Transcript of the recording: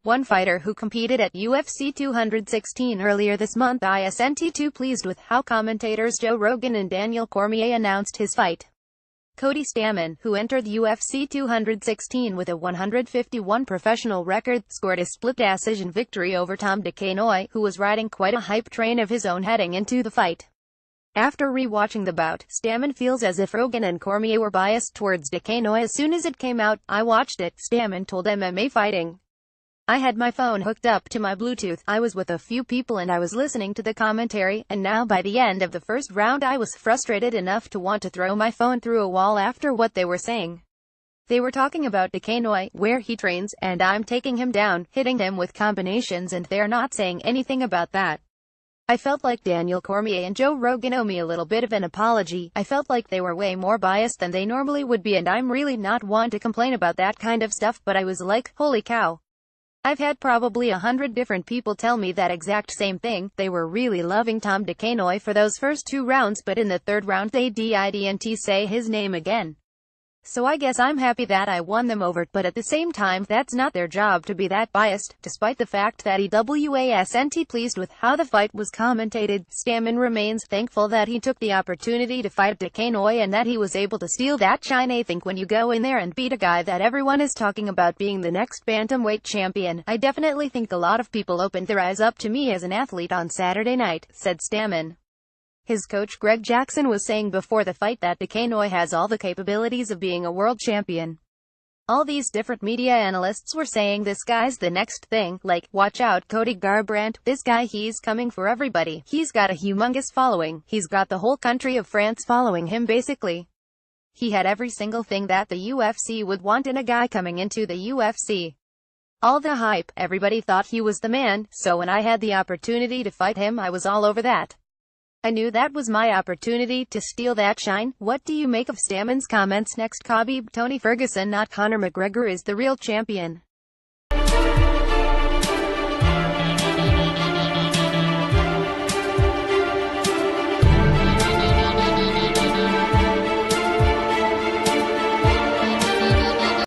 One fighter who competed at UFC 216 earlier this month isn't too pleased with how commentators Joe Rogan and Daniel Cormier announced his fight. Cody Stamann, who entered UFC 216 with a 151 professional record, scored a split decision victory over Tom Duquesnoy, who was riding quite a hype train of his own heading into the fight. After re-watching the bout, Stamann feels as if Rogan and Cormier were biased towards Duquesnoy as soon as it came out. "I watched it," Stamann told MMA Fighting. "I had my phone hooked up to my Bluetooth, I was with a few people and I was listening to the commentary, and now by the end of the first round I was frustrated enough to want to throw my phone through a wall after what they were saying. They were talking about Duquesnoy, where he trains, and I'm taking him down, hitting him with combinations, and they're not saying anything about that. I felt like Daniel Cormier and Joe Rogan owe me a little bit of an apology. I felt like they were way more biased than they normally would be, and I'm really not one to complain about that kind of stuff, but I was like, holy cow. I've had probably 100 different people tell me that exact same thing. They were really loving Tom Duquesnoy for those first 2 rounds, but in the 3rd round they didn't say his name again. So I guess I'm happy that I won them over, but at the same time, that's not their job to be that biased." Despite the fact that he wasn't pleased with how the fight was commentated, Stamann remains thankful that he took the opportunity to fight Duquesnoy and that he was able to steal that shine. "I think when you go in there and beat a guy that everyone is talking about being the next bantamweight champion, I definitely think a lot of people opened their eyes up to me as an athlete on Saturday night," said Stamann. His coach Greg Jackson was saying before the fight that Duquesnoy has all the capabilities of being a world champion. All these different media analysts were saying this guy's the next thing, like, watch out Cody Garbrandt, this guy, he's coming for everybody, he's got a humongous following, he's got the whole country of France following him basically. He had every single thing that the UFC would want in a guy coming into the UFC. All the hype, everybody thought he was the man, so when I had the opportunity to fight him I was all over that. I knew that was my opportunity to steal that shine." What do you make of Stamann's comments? Next, Khabib, Tony Ferguson, not Conor McGregor, is the real champion.